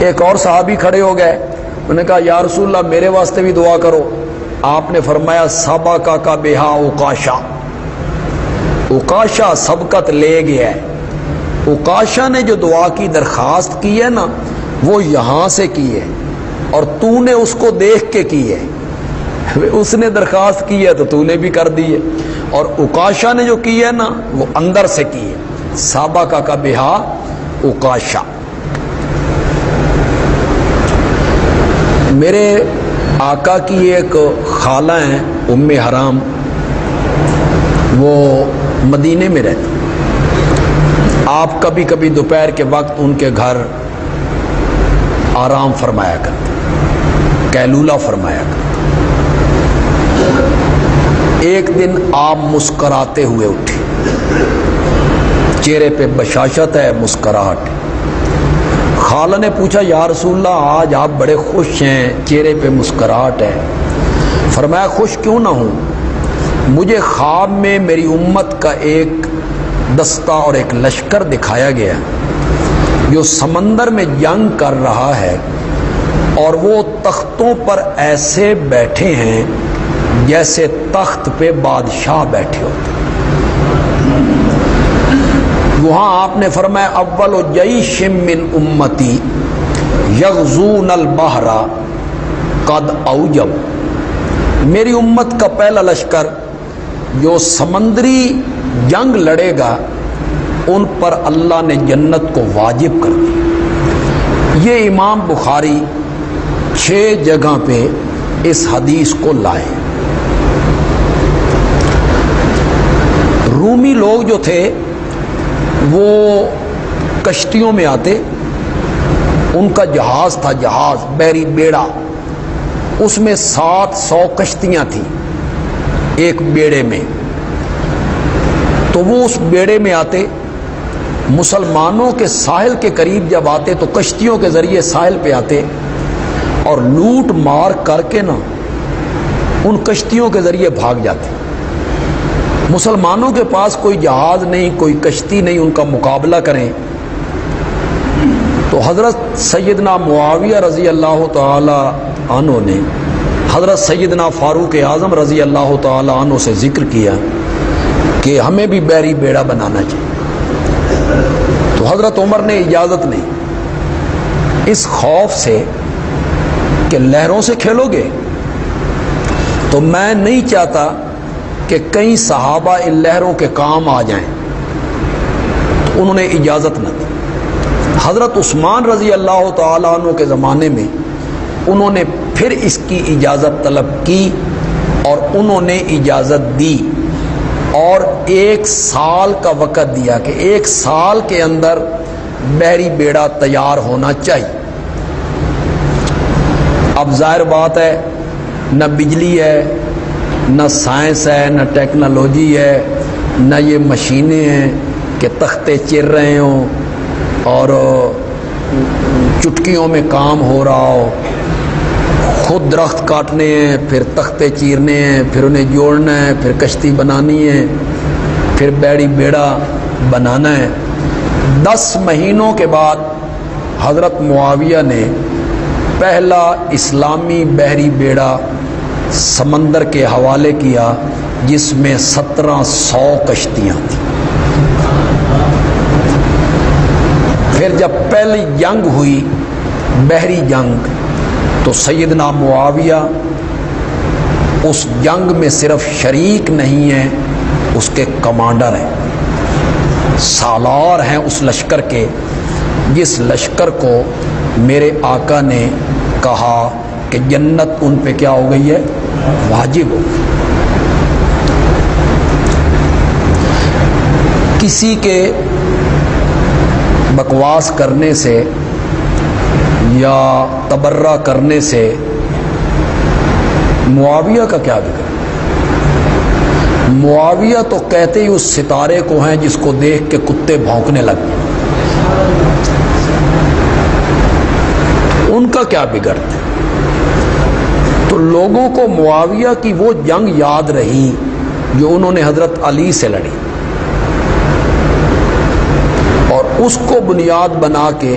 ایک اور صحابی کھڑے ہو گئے، انہوں نے کہا یا رسول اللہ میرے واسطے بھی دعا کرو۔ آپ نے فرمایا سبقہ کا بہا عکاشہ، عکاشہ سبقت لے گیا ہے۔ عکاشہ نے جو دعا کی درخواست کی ہے نا وہ یہاں سے کی ہے، اور تو نے اس کو دیکھ کے کی ہے۔ اس نے درخواست کی ہے تو تو نے بھی کر دی ہے، اور عکاشہ نے جو کی ہے نا وہ اندر سے کی ہے۔ سابقہ کا بہا عکاشہ۔ میرے آقا کی ایک خالہ ہیں ام حرام، وہ مدینے میں رہتی، آپ کبھی کبھی دوپہر کے وقت ان کے گھر آرام فرمایا کرتے، قیلولہ فرمایا کرتے۔ ایک دن آپ مسکراتے ہوئے اٹھے، چہرے پہ بشاشت ہے، مسکراہٹ ہے۔ خالہ نے پوچھا یا رسول اللہ آج آپ بڑے خوش ہیں، چہرے پہ مسکراہٹ ہے۔ فرمایا خوش کیوں نہ ہوں، مجھے خواب میں میری امت کا ایک دستہ اور ایک لشکر دکھایا گیا جو سمندر میں جنگ کر رہا ہے، اور وہ تختوں پر ایسے بیٹھے ہیں جیسے تخت پہ بادشاہ بیٹھے ہوتے۔ وہاں آپ نے فرمایا اول جیش من امتی یغزون البحر قد اوجب، میری امت کا پہلا لشکر جو سمندری جنگ لڑے گا ان پر اللہ نے جنت کو واجب کر دی۔ یہ امام بخاری 6 جگہ پہ اس حدیث کو لائے۔ رومی لوگ جو تھے وہ کشتیوں میں آتے، ان کا جہاز تھا، جہاز بحری بیڑا، اس میں 700 کشتیاں تھیں ایک بیڑے میں۔ تو وہ اس بیڑے میں آتے، مسلمانوں کے ساحل کے قریب جب آتے تو کشتیوں کے ذریعے ساحل پہ آتے اور لوٹ مار کر کے نا ان کشتیوں کے ذریعے بھاگ جاتے۔ مسلمانوں کے پاس کوئی جہاز نہیں، کوئی کشتی نہیں ان کا مقابلہ کریں۔ تو حضرت سیدنا معاویہ رضی اللہ تعالی عنہ نے حضرت سیدنا فاروق اعظم رضی اللہ تعالی عنہ سے ذکر کیا کہ ہمیں بھی بحری بیڑا بنانا چاہیے۔ تو حضرت عمر نے اجازت نہیں، اس خوف سے کہ لہروں سے کھیلو گے تو میں نہیں چاہتا کہ کئی صحابہ ان لہروں کے کام آ جائیں، تو انہوں نے اجازت نہ دی۔ حضرت عثمان رضی اللہ تعالیٰ عنہ کے زمانے میں انہوں نے پھر اس کی اجازت طلب کی اور انہوں نے اجازت دی، اور 1 سال کا وقت دیا کہ 1 سال کے اندر بحری بیڑا تیار ہونا چاہیے۔ اب ظاہر بات ہے نہ بجلی ہے، نہ سائنس ہے، نہ ٹیکنالوجی ہے، نہ یہ مشینیں ہیں کہ تختے چر رہے ہوں اور چٹکیوں میں کام ہو رہا ہو۔ خود درخت کاٹنے ہیں، پھر تختے چیرنے ہیں، پھر انہیں جوڑنا ہے، پھر کشتی بنانی ہے، پھر بحری بیڑا بنانا ہے۔ 10 مہینوں کے بعد حضرت معاویہ نے پہلا اسلامی بحری بیڑا سمندر کے حوالے کیا جس میں 1700 کشتیاں تھیں۔ پھر جب پہلی جنگ ہوئی بحری جنگ تو سیدنا معاویہ اس جنگ میں صرف شریک نہیں ہیں، اس کے کمانڈر ہیں، سالار ہیں اس لشکر کے، جس لشکر کو میرے آقا نے کہا کہ جنت ان پہ کیا ہو گئی ہے، واجب ہو گئی۔ کسی کے بکواس کرنے سے یا تبرہ کرنے سے معاویہ کا کیا بگڑا؟ معاویہ تو کہتے ہی اس ستارے کو ہیں جس کو دیکھ کے کتے بھونکنے لگے، ان کا کیا بگڑتا؟ تو لوگوں کو معاویہ کی وہ جنگ یاد رہی جو انہوں نے حضرت علی سے لڑی، اور اس کو بنیاد بنا کے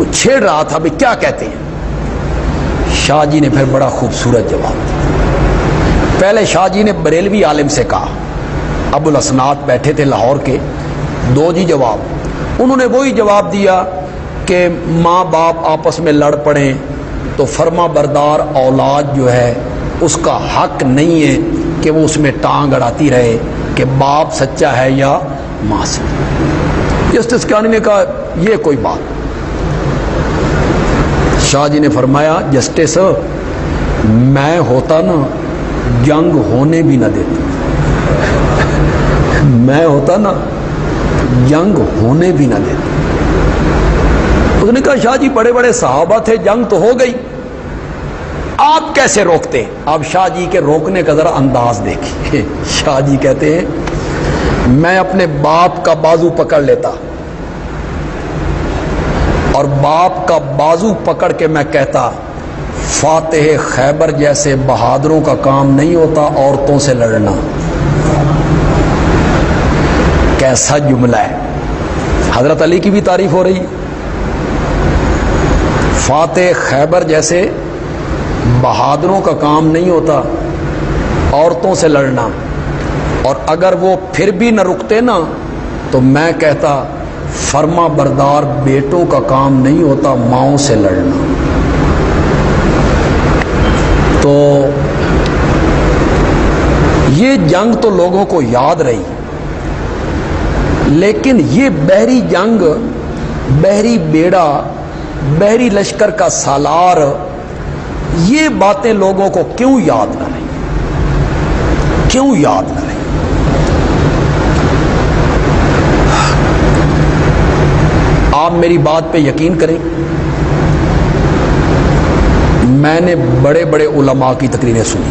وہ چھیڑ رہا تھا بھی کیا کہتے ہیں. شاہ جی نے پھر بڑا خوبصورت جواب دیا. پہلے شاہ جی نے بریلوی عالم سے کہا, ابو الاسناد بیٹھے تھے لاہور کے, دو جی جواب. انہوں نے وہی جواب دیا کہ ماں باپ آپس میں لڑ پڑیں تو فرما بردار اولاد جو ہے اس کا حق نہیں ہے کہ وہ اس میں ٹانگ اڑاتی رہے کہ باپ سچا ہے یا ماں سے. جسٹس کیانی نے کہا یہ کوئی بات. شاہ جی نے فرمایا جسٹس میں ہوتا نا جنگ ہونے بھی نہ دیتا, میں ہوتا نا جنگ ہونے بھی نہ دیتا. اس نے کہا شاہ جی بڑے بڑے صحابہ تھے, جنگ تو ہو گئی, آپ کیسے روکتے؟ اب شاہ جی کے روکنے کا ذرا انداز دیکھیے. شاہ جی کہتے ہیں میں اپنے باپ کا بازو پکڑ لیتا اور باپ کا بازو پکڑ کے میں کہتا فاتح خیبر جیسے بہادروں کا کام نہیں ہوتا عورتوں سے لڑنا. کیسا جملہ ہے. حضرت علی کی بھی تعریف ہو رہی. فاتح خیبر جیسے بہادروں کا کام نہیں ہوتا عورتوں سے لڑنا, اور اگر وہ پھر بھی نہ رکتے نا تو میں کہتا فرما بردار بیٹوں کا کام نہیں ہوتا ماؤں سے لڑنا. تو یہ جنگ تو لوگوں کو یاد رہی, لیکن یہ بحری جنگ, بحری بیڑا, بحری لشکر کا سالار, یہ باتیں لوگوں کو کیوں یاد نہ رہی, کیوں یاد نہ رہی؟ آپ میری بات پہ یقین کریں, میں نے بڑے بڑے علماء کی تقریریں سنی.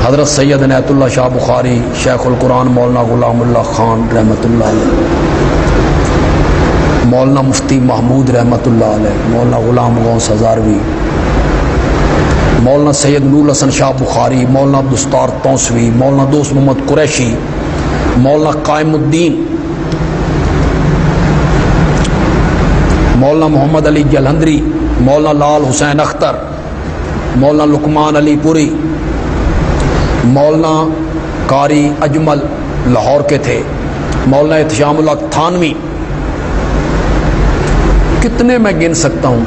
حضرت سید عنایت اللہ شاہ بخاری, شیخ القرآن مولانا غلام اللہ خان رحمۃ اللہ علیہ, مولانا مفتی محمود رحمۃ اللہ علیہ, مولانا غلام غوث ہزاروی, مولانا سید نور الحسن شاہ بخاری, مولانا عبدالستار توسوی, مولانا دوست محمد قریشی, مولانا قائم الدین, مولانا محمد علی جلندری, مولانا لال حسین اختر, مولانا لقمان علی پوری, مولانا قاری اجمل لاہور کے تھے, مولانا احتشام اللہ تھانوی, کتنے میں گن سکتا ہوں.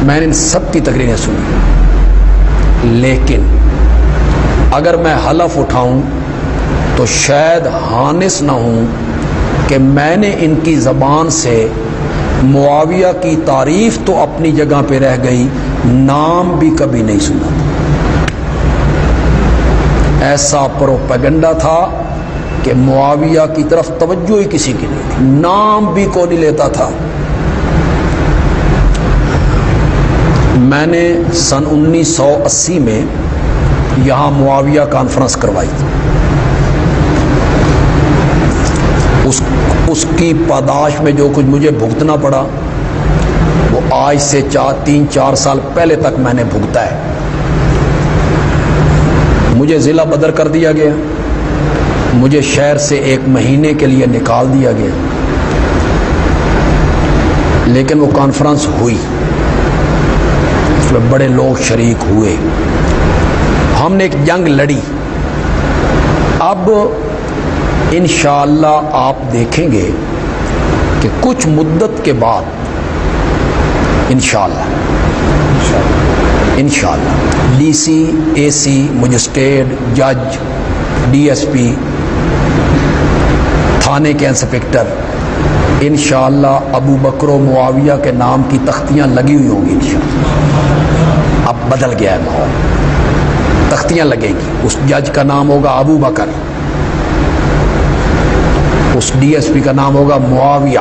میں نے ان سب کی تقریریں سنی, لیکن اگر میں حلف اٹھاؤں تو شاید حانس نہ ہوں کہ میں نے ان کی زبان سے معاویہ کی تعریف تو اپنی جگہ پہ رہ گئی, نام بھی کبھی نہیں سنا تھا. ایسا پروپیگنڈا تھا کہ معاویہ کی طرف توجہ ہی کسی کی نہیں تھی, نام بھی کوئی نہیں لیتا تھا. میں نے سن 1980 میں یہاں معاویہ کانفرنس کروائی تھی. اس کی پاداش میں جو کچھ مجھے بھگتنا پڑا وہ آج سے 3-4 سال پہلے تک میں نے بھگتا ہے. مجھے ضلع بدر کر دیا گیا, مجھے شہر سے 1 مہینے کے لیے نکال دیا گیا, لیکن وہ کانفرنس ہوئی, اس میں بڑے لوگ شریک ہوئے, ہم نے ایک جنگ لڑی. اب انشاءاللہ آپ دیکھیں گے کہ کچھ مدت کے بعد انشاءاللہ ڈی سی, اے سی, مجسٹریٹ, جج, ڈی ایس پی, تھانے کے انسپکٹر, انشاءاللہ ابو بکر و معاویہ کے نام کی تختیاں لگی ہوئی ہوں گی انشاءاللہ. اب بدل گیا ہے ماحول, تختیاں لگے گی. اس جج کا نام ہوگا ابو بکر, اس ڈی ایس پی کا نام ہوگا معاویہ.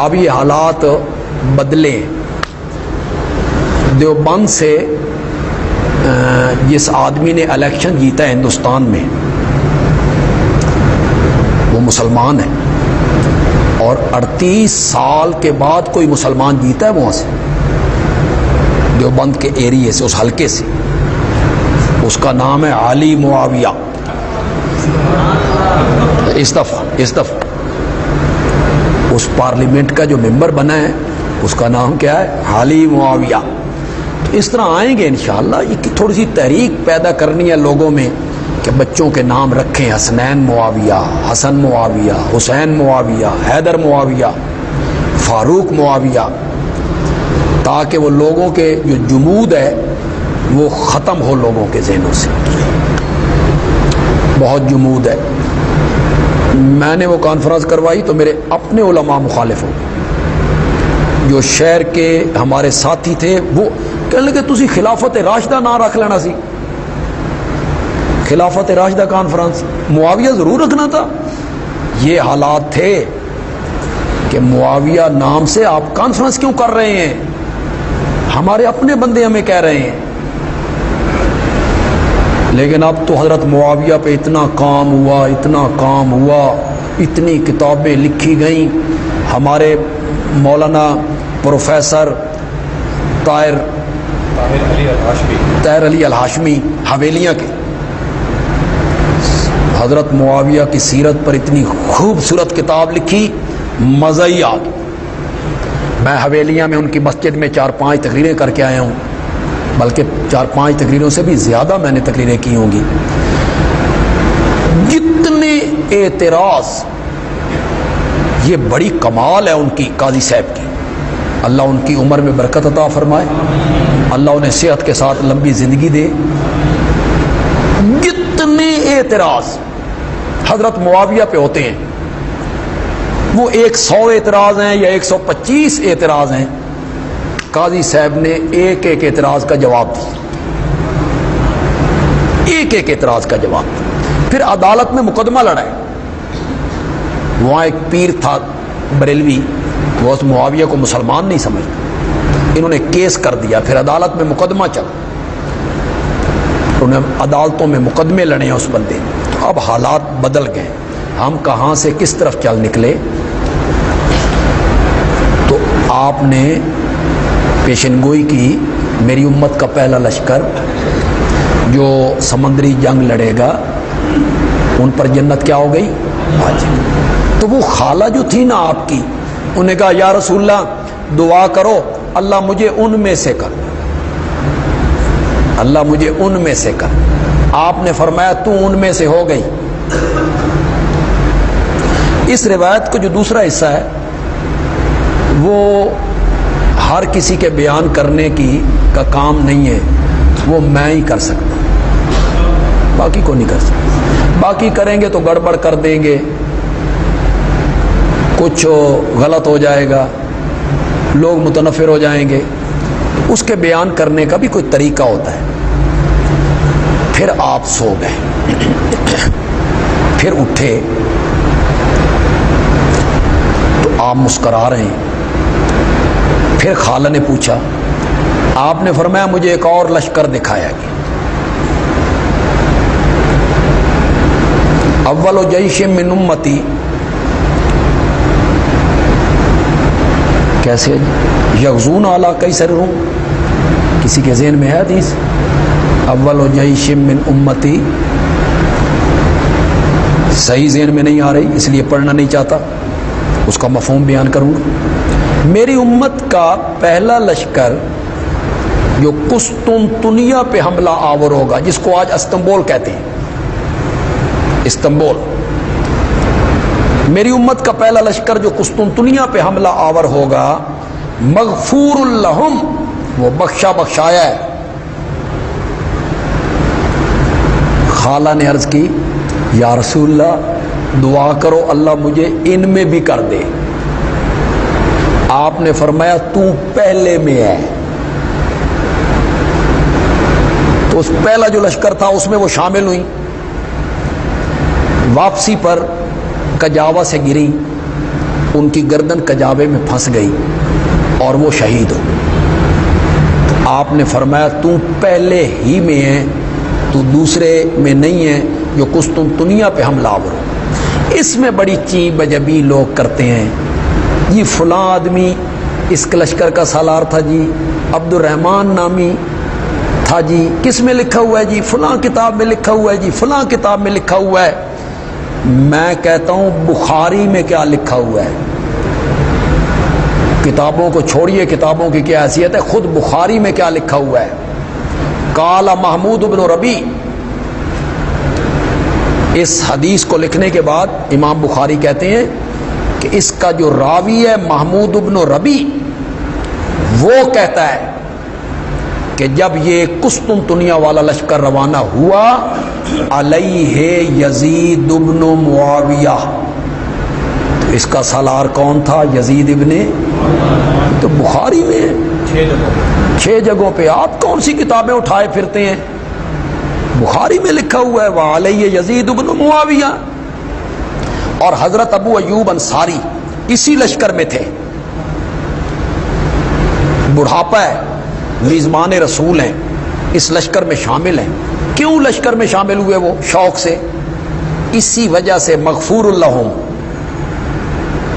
اب یہ حالات بدلے. دیوبند سے جس آدمی نے الیکشن جیتا ہے ہندوستان میں وہ مسلمان ہے, اور 38 سال کے بعد کوئی مسلمان جیتا ہے وہاں سے, دیوبند کے ایریے سے, اس حلقے سے. اس کا نام ہے علی معاویہ. اس دفعہ اس پارلیمنٹ کا جو ممبر بنا ہے اس کا نام کیا ہے؟ حالی معاویہ. تو اس طرح آئیں گے انشاءاللہ. یہ تھوڑی سی تحریک پیدا کرنی ہے لوگوں میں کہ بچوں کے نام رکھیں حسنین معاویہ، حسن معاویہ، حسین معاویہ، حیدر معاویہ، فاروق معاویہ، تاکہ وہ لوگوں کے جو جمود ہے وہ ختم ہو لوگوں کے ذہنوں سے. بہت جمود ہے. میں نے وہ کانفرنس کروائی تو میرے اپنے علماء مخالف ہو گئے. جو شہر کے ہمارے ساتھی تھے وہ کہنے لگے تسی خلافت راشدہ نہ رکھ لینا سی. خلافت راشدہ کانفرنس معاویہ ضرور رکھنا تھا. یہ حالات تھے کہ معاویہ نام سے آپ کانفرنس کیوں کر رہے ہیں؟ ہمارے اپنے بندے ہمیں کہہ رہے ہیں. لیکن اب تو حضرت معاویہ پہ اتنا کام ہوا، اتنا کام ہوا، اتنی کتابیں لکھی گئیں. ہمارے مولانا پروفیسر طاہر علی الہاشمی حویلیاں کے حضرت معاویہ کی سیرت پر اتنی خوبصورت کتاب لکھی، مزہ ہی آ گیا. میں حویلیاں میں ان کی مسجد میں 4-5 تقریریں کر کے آیا ہوں، بلکہ 4-5 تقریروں سے بھی زیادہ میں نے تقریریں کی ہوں گی. جتنے اعتراض، یہ بڑی کمال ہے ان کی قاضی صاحب کی. اللہ ان کی عمر میں برکت عطا فرمائے، اللہ انہیں صحت کے ساتھ لمبی زندگی دے. جتنے اعتراض حضرت معاویہ پہ ہوتے ہیں، وہ 100 اعتراض ہیں یا 125 اعتراض ہیں، قاضی صاحب نے ایک ایک اعتراض کا جواب دیا. ایک ایک اعتراض کا جواب. پھر عدالت میں مقدمہ لڑا ہے. وہاں ایک پیر تھا بریلوی، وہ اس معاویہ کو مسلمان نہیں سمجھتا. انہوں نے کیس کر دیا، پھر عدالت میں مقدمہ چلا. انہیں عدالتوں میں مقدمے لڑے ہیں اس بندے. تو اب حالات بدل گئے. ہم کہاں سے کس طرف چل نکلے؟ تو آپ نے پیشن گوئی کی، میری امت کا پہلا لشکر جو سمندری جنگ لڑے گا ان پر جنت کیا ہو گئی؟ واجب. تو وہ خالہ جو تھی نا آپ کی، انہوں نے کہا یا رسول اللہ دعا کرو اللہ مجھے ان میں سے کر، اللہ مجھے ان میں سے کر. آپ نے فرمایا تو ان میں سے ہو گئی. اس روایت کا جو دوسرا حصہ ہے وہ ہر کسی کے بیان کرنے کا کام نہیں ہے، وہ میں ہی کر سکتا ہوں، باقی کو نہیں کر سکتا. باقی کریں گے تو گڑبڑ کر دیں گے، کچھ غلط ہو جائے گا، لوگ متنفر ہو جائیں گے. اس کے بیان کرنے کا بھی کوئی طریقہ ہوتا ہے. پھر آپ سو گئے، پھر اٹھے تو آپ مسکرا رہے ہیں. پھر خالہ نے پوچھا، آپ نے فرمایا مجھے ایک اور لشکر دکھایا گیا. اول جیش من امتی، کیسے یغزون علی کیسرہم، کسی کے ذہن میں ہے حدیث؟ اول جیش من امتی صحیح ذہن میں نہیں آ رہی، اس لیے پڑھنا نہیں چاہتا، اس کا مفہوم بیان کروں گا. میری امت کا پہلا لشکر جو قسطنطنیہ پہ حملہ آور ہوگا، جس کو آج استنبول کہتے ہیں، استنبول. میری امت کا پہلا لشکر جو قسطنطنیہ پہ حملہ آور ہوگا، مغفور لہم، وہ بخشا بخشایا ہے. خالہ نے عرض کی یا رسول اللہ دعا کرو اللہ مجھے ان میں بھی کر دے. آپ نے فرمایا تو پہلے میں ہے. تو اس پہلا جو لشکر تھا اس میں وہ شامل ہوئی. واپسی پر کجاوا سے گری، ان کی گردن کجاوے میں پھنس گئی اور وہ شہید ہو. آپ نے فرمایا تو پہلے ہی میں ہے، تو دوسرے میں نہیں ہے جو قسطنطنیہ پہ حملہ آور ہو. اس میں بڑی چیب بجبی لوگ کرتے ہیں، یہ فلاں آدمی اس لشکر کا سالار تھا جی، عبد الرحمن نامی تھا جی، کس میں لکھا ہوا ہے جی؟ فلاں کتاب میں لکھا ہوا ہے جی، فلاں کتاب میں لکھا ہوا ہے. میں کہتا ہوں بخاری میں کیا لکھا ہوا ہے؟ کتابوں کو چھوڑیے، کتابوں کی کیا حیثیت ہے، خود بخاری میں کیا لکھا ہوا ہے، قال محمود بن ربیع. اس حدیث کو لکھنے کے بعد امام بخاری کہتے ہیں کہ اس کا جو راوی ہے محمود بن ربیع، وہ کہتا ہے کہ جب یہ قسطنطنیہ والا لشکر روانہ ہوا، علیہ یزید بن معاویہ، تو اس کا سالار کون تھا؟ یزید ابن. تو بخاری میں 6 جگہوں پہ، آپ کون سی کتابیں اٹھائے پھرتے ہیں؟ بخاری میں لکھا ہوا ہے وعلیہ یزید بن معاویہ. اور حضرت ابو ایوب انصاری اسی لشکر میں تھے، بڑھاپا ہے، میزبان رسول ہیں، اس لشکر میں شامل ہیں. کیوں لشکر میں شامل ہوئے وہ؟ شوق سے. اسی وجہ سے مغفور اللہم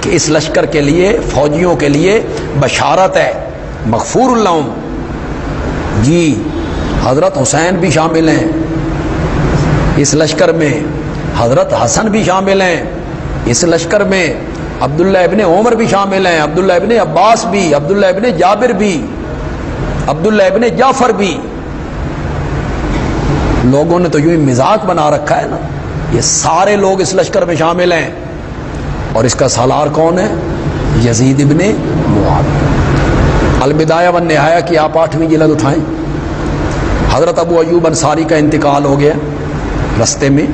کہ اس لشکر کے لیے، فوجیوں کے لیے بشارت ہے، مغفور اللہم. جی حضرت حسین بھی شامل ہیں اس لشکر میں، حضرت حسن بھی شامل ہیں اس لشکر میں، عبداللہ ابن عمر بھی شامل ہیں، عبداللہ ابن عباس بھی، عبداللہ ابن جابر بھی، عبداللہ ابن جعفر بھی. لوگوں نے تو یوں ہی مزاق بنا رکھا ہے نا، یہ سارے لوگ اس لشکر میں شامل ہیں. اور اس کا سالار کون ہے؟ یزید ابن معاویہ. البدایہ والنہایہ کی آپ 8ویں جلد اٹھائیں. حضرت ابو ایوب انصاری کا انتقال ہو گیا رستے میں،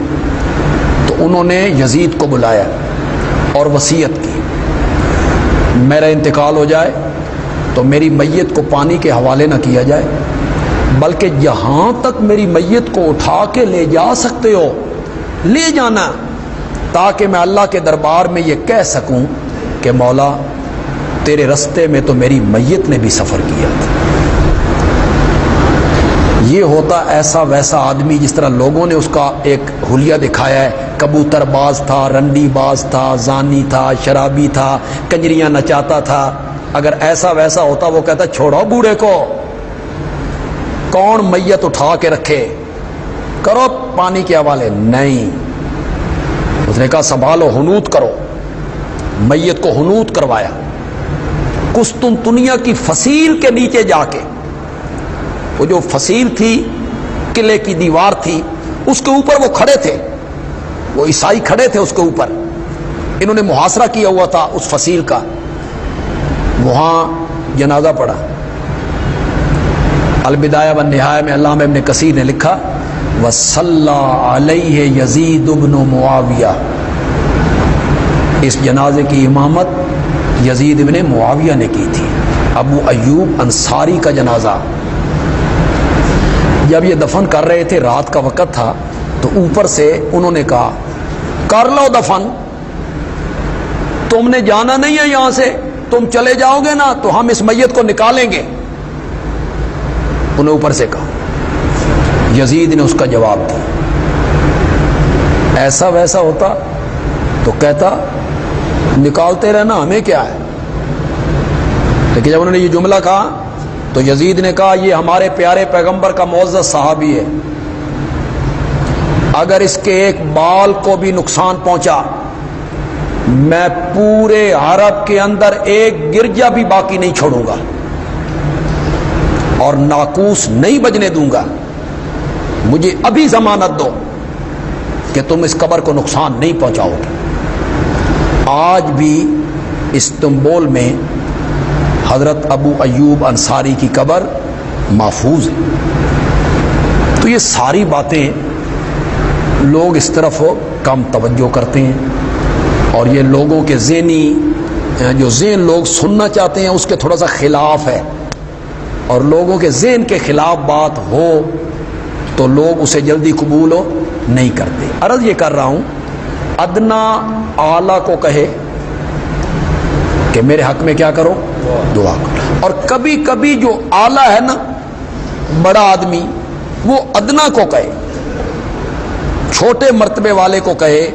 تو انہوں نے یزید کو بلایا اور وصیت کی، میرا انتقال ہو جائے تو میری میت کو پانی کے حوالے نہ کیا جائے، بلکہ جہاں تک میری میت کو اٹھا کے لے جا سکتے ہو لے جانا، تاکہ میں اللہ کے دربار میں یہ کہہ سکوں کہ مولا تیرے رستے میں تو میری میت نے بھی سفر کیا تھا. یہ ہوتا ایسا ویسا آدمی جس طرح لوگوں نے اس کا ایک حلیہ دکھایا ہے، کبوتر باز تھا، رنڈی باز تھا، زانی تھا، شرابی تھا، کنجریاں نچاتا تھا. اگر ایسا ویسا ہوتا وہ کہتا چھوڑو بوڑھے کو، کون میت اٹھا کے رکھے، کرو پانی کے حوالے. نہیں، اس نے کہا سنبھالو، حنوط کرو. میت کو حنوط کروایا. قسطنطنیہ کی فصیل کے نیچے جا کے، وہ جو فصیل تھی قلعے کی دیوار تھی، اس کے اوپر وہ کھڑے تھے، وہ عیسائی کھڑے تھے اس کے اوپر، انہوں نے محاصرہ کیا ہوا تھا اس فصیل کا. وہاں جنازہ پڑا. البدایہ والنہایہ میں علامہ ابن کثیر نے لکھا وصلی علیہ یزید بن معاویہ، اس جنازے کی امامت یزید بن معاویہ نے کی تھی. ابو ایوب انصاری کا جنازہ جب یہ دفن کر رہے تھے، رات کا وقت تھا، تو اوپر سے انہوں نے کہا کر لو دفن، تم نے جانا نہیں ہے یہاں سے، تم چلے جاؤ گے نا تو ہم اس میت کو نکالیں گے. انہیں اوپر سے کہا. یزید نے اس کا جواب دیا. ایسا ویسا ہوتا تو کہتا نکالتے رہنا، ہمیں کیا ہے. لیکن جب انہوں نے یہ جملہ کہا تو یزید نے کہا یہ ہمارے پیارے پیغمبر کا معزز صحابی ہے، اگر اس کے ایک بال کو بھی نقصان پہنچا میں پورے عرب کے اندر ایک گرجا بھی باقی نہیں چھوڑوں گا اور ناقوس نہیں بجنے دوں گا. مجھے ابھی ضمانت دو کہ تم اس قبر کو نقصان نہیں پہنچاؤ گے. آج بھی استنبول میں حضرت ابو ایوب انصاری کی قبر محفوظ ہے. تو یہ ساری باتیں لوگ اس طرف کم توجہ کرتے ہیں، اور یہ لوگوں کے ذہنی جو ذہن لوگ سننا چاہتے ہیں اس کے تھوڑا سا خلاف ہے، اور لوگوں کے ذہن کے خلاف بات ہو تو لوگ اسے جلدی قبول نہیں کرتے. عرض یہ کر رہا ہوں ادنا اعلیٰ کو کہے کہ میرے حق میں کیا کرو، دعا کرو. اور کبھی کبھی جو اعلیٰ ہے نا، بڑا آدمی، وہ ادنا کو کہے، چھوٹے مرتبے والے کو کہے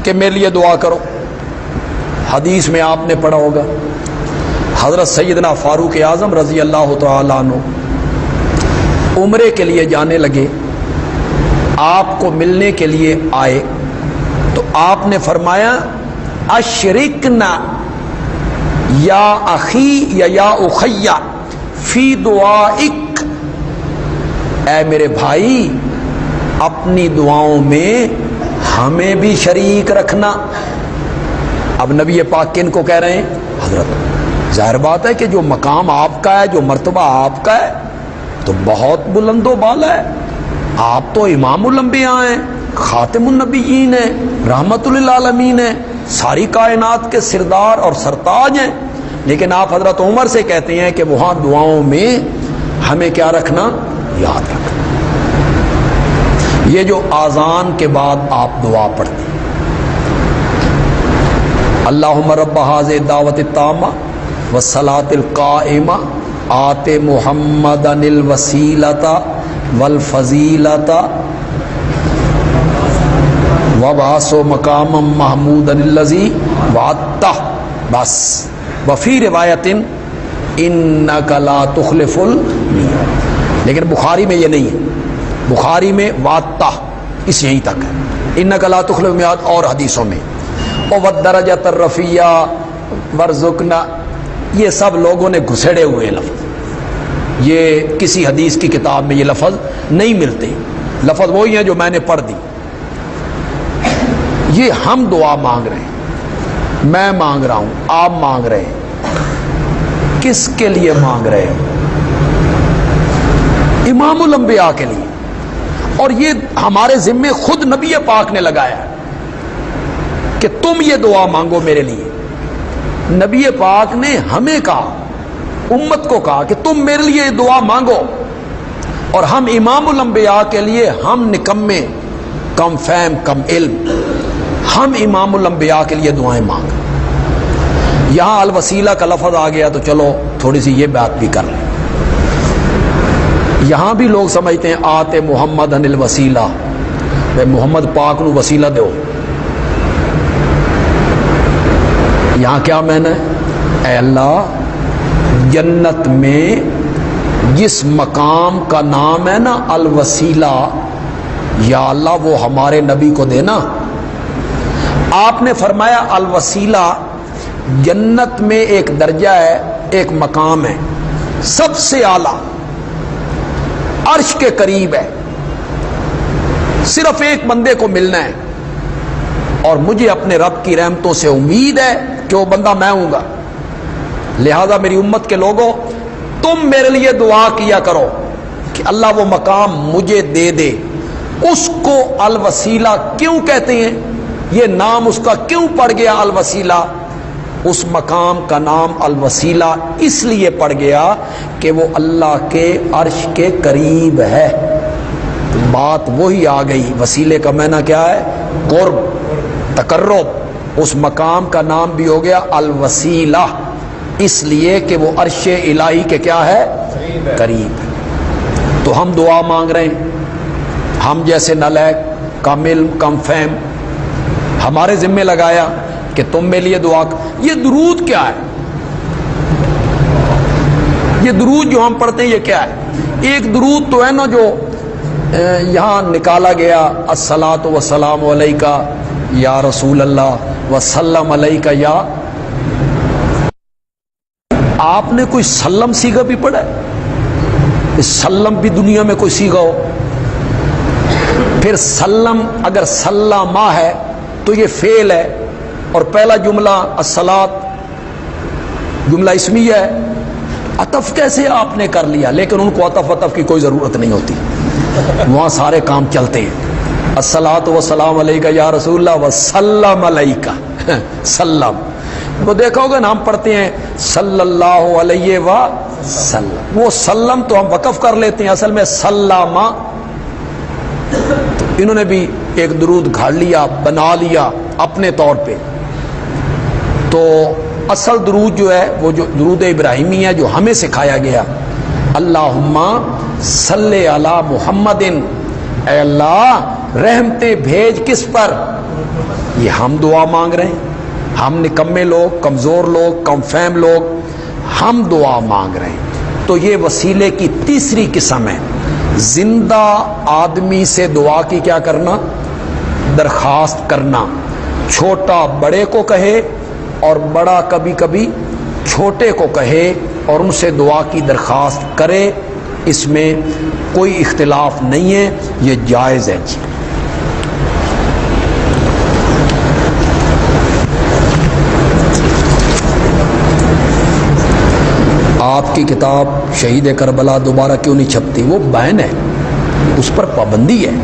کہ میرے لیے دعا کرو. حدیث میں آپ نے پڑھا ہوگا حضرت سیدنا فاروق اعظم رضی اللہ تعالیٰ عنہ عمرے کے لیے جانے لگے، آپ کو ملنے کے لیے آئے تو آپ نے فرمایا اشرکنا یا اخی یا اخیا فی دعائک، اے میرے بھائی اپنی دعاؤں میں ہمیں بھی شریک رکھنا۔ اب نبی پاک کن کو کہہ رہے ہیں؟ حضرت، ظاہر بات ہے کہ جو مقام آپ کا ہے، جو مرتبہ آپ کا ہے تو بہت بلند و بالا ہے۔ آپ تو امام الانبیاء ہیں، خاتم النبیین ہیں، رحمت للعالمین ہیں، ساری کائنات کے سردار اور سرتاج ہیں، لیکن آپ حضرت عمر سے کہتے ہیں کہ وہاں دعاؤں میں ہمیں کیا رکھنا؟ یاد رکھنا۔ یہ جو آذان کے بعد آپ دعا پڑھتے ہیں، اللہم رب ھذہ الدعوۃ التامہ والصلاۃ القائمہ آت محمدا الوسیلۃ والفضیلۃ وابعثہ مقاما محمودا الذی وعدتہ، بس۔ وفی روایت انک لا تخلف المیعاد، لیکن بخاری میں یہ نہیں ہے، بخاری میں وعدتہ اس یہیں تک ہے، انک لا تخلف المیعاد اور حدیثوں میں والدرجۃ الرفیع وارزقنا، یہ سب لوگوں نے گھسڑے ہوئے لفظ، یہ کسی حدیث کی کتاب میں یہ لفظ نہیں ملتے، لفظ وہی ہیں جو میں نے پڑھ دی۔ یہ ہم دعا مانگ رہے ہیں، میں مانگ رہا ہوں، آپ مانگ رہے ہیں، کس کے لیے مانگ رہے ہیں؟ امام الانبیاء کے لیے، اور یہ ہمارے ذمے خود نبی پاک نے لگایا ہے کہ تم یہ دعا مانگو میرے لیے۔ نبی پاک نے ہمیں کہا، امت کو کہا کہ تم میرے لیے یہ دعا مانگو، اور ہم امام الانبیاء کے لیے، ہم نکمے، کم فہم، کم علم، ہم امام الانبیاء کے لیے دعائیں مانگ۔ یہاں الوسیلہ کا لفظ آ گیا تو چلو تھوڑی سی یہ بات بھی کر لیں۔ یہاں بھی لوگ سمجھتے ہیں آت محمد ان الوسیلہ، محمد پاک نو وسیلہ دو، یہاں کیا معنی ہے؟ اے اللہ جنت میں جس مقام کا نام ہے نا الوسیلہ، یا اللہ وہ ہمارے نبی کو دینا۔ آپ نے فرمایا الوسیلہ جنت میں ایک درجہ ہے، ایک مقام ہے، سب سے اعلیٰ، عرش کے قریب ہے، صرف ایک بندے کو ملنا ہے، اور مجھے اپنے رب کی رحمتوں سے امید ہے کہ وہ بندہ میں ہوں گا۔ لہذا میری امت کے لوگوں، تم میرے لیے دعا کیا کرو کہ اللہ وہ مقام مجھے دے دے۔ اس کو الوسیلہ کیوں کہتے ہیں؟ یہ نام اس کا کیوں پڑ گیا الوسیلہ؟ اس مقام کا نام الوسیلہ اس لیے پڑ گیا کہ وہ اللہ کے عرش کے قریب ہے۔ بات وہی آ گئی، وسیلے کا معنی کیا ہے؟ قرب، تقرب۔ اس مقام کا نام بھی ہو گیا الوسیلہ، اس لیے کہ وہ عرش الہی کے کیا ہے؟ قریب ہے۔ تو ہم دعا مانگ رہے ہیں، ہم جیسے نالائق، کم علم، کم فہم، ہمارے ذمے لگایا کہ تم میرے لیے دعا۔ یہ درود کیا ہے؟ یہ درود جو ہم پڑھتے ہیں یہ کیا ہے؟ ایک درود تو ہے نا جو یہاں نکالا گیا، الصلاۃ والسلام علیکہ یا رسول اللہ وسلم علیکہ، یا آپ نے کوئی سلم سیگا بھی پڑھا ہے؟ سلم بھی دنیا میں کوئی سیگا ہو؟ پھر سلم اگر سلامہ ہے تو یہ فعل ہے، اور پہلا جملہ الصلاۃ جملہ اسمیہ ہے، عطف کیسے آپ نے کر لیا؟ لیکن ان کو عطف کی کوئی ضرورت نہیں ہوتی، وہاں سارے کام چلتے ہیں۔ الصلاۃ والسلام علیکہ یا رسول اللہ وسلم علیکہ، سلم وہ دیکھا ہوگا نا، ہم پڑھتے ہیں صلی اللہ علیہ وسلم، وہ سلم تو ہم وقف کر لیتے ہیں، اصل میں سلامہ۔ انہوں نے بھی ایک درود گھاڑ لیا، بنا لیا اپنے طور پہ۔ تو اصل درود جو ہے وہ جو درود ابراہیمی ہے جو ہمیں سکھایا گیا، اللہم صلی علی محمد، اے اللہ رحمتیں بھیج کس پر؟ یہ ہم دعا مانگ رہے ہیں، ہم نکمے لوگ، کمزور لوگ، کم فہم لوگ، ہم دعا مانگ رہے ہیں۔ تو یہ وسیلے کی تیسری قسم ہے، زندہ آدمی سے دعا کی کیا کرنا؟ درخواست کرنا۔ چھوٹا بڑے کو کہے اور بڑا کبھی کبھی چھوٹے کو کہے اور ان سے دعا کی درخواست کرے، اس میں کوئی اختلاف نہیں ہے، یہ جائز ہے جی۔ آپ کی کتاب شہید کربلا دوبارہ کیوں نہیں چھپتی؟ وہ بین ہے، اس پر پابندی ہے،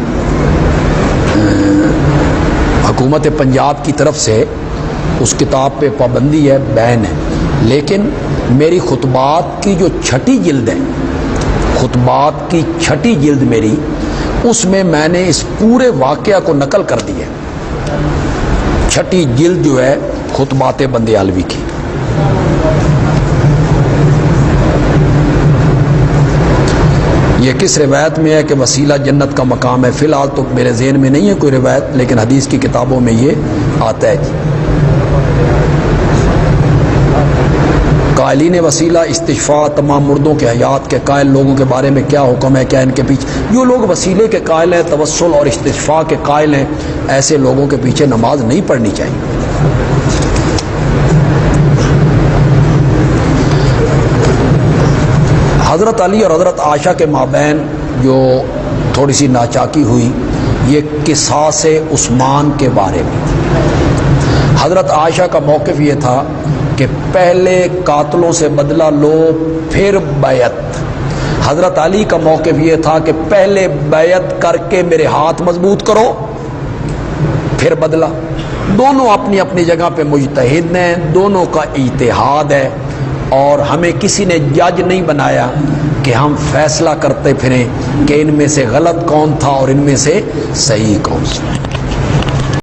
حکومت پنجاب کی طرف سے اس کتاب پہ پابندی ہے، بین ہے۔ لیکن میری خطبات کی جو چھٹی جلد ہے، خطبات کی چھٹی جلد میری، اس میں نے اس پورے واقعہ کو نقل کر دی ہے، چھٹی جلد جو ہے خطبات بندیالوی کی۔ یہ کس روایت میں ہے کہ وسیلہ جنت کا مقام ہے؟ فی الحال تو میرے ذہن میں نہیں ہے کوئی روایت، لیکن حدیث کی کتابوں میں یہ آتا ہے جی۔ قائلین وسیلہ استشفاء تمام مردوں کے حیات کے قائل لوگوں کے بارے میں کیا حکم ہے؟ کیا ان کے پیچھے جو لوگ وسیلے کے قائل ہیں، توسل اور استشفاء کے قائل ہیں، ایسے لوگوں کے پیچھے نماز نہیں پڑھنی چاہیے۔ حضرت علی اور حضرت عائشہ کے مابین جو تھوڑی سی ناچاکی ہوئی، یہ قصاص عثمان کے بارے میں۔ حضرت عائشہ کا موقف یہ تھا کہ پہلے قاتلوں سے بدلہ لو پھر بیعت۔ حضرت علی کا موقف یہ تھا کہ پہلے بیعت کر کے میرے ہاتھ مضبوط کرو پھر بدلہ۔ دونوں اپنی اپنی جگہ پہ مجتہد ہیں، دونوں کا اجتہاد ہے، اور ہمیں کسی نے جج نہیں بنایا کہ ہم فیصلہ کرتے پھریں کہ ان میں سے غلط کون تھا اور ان میں سے صحیح کون سا۔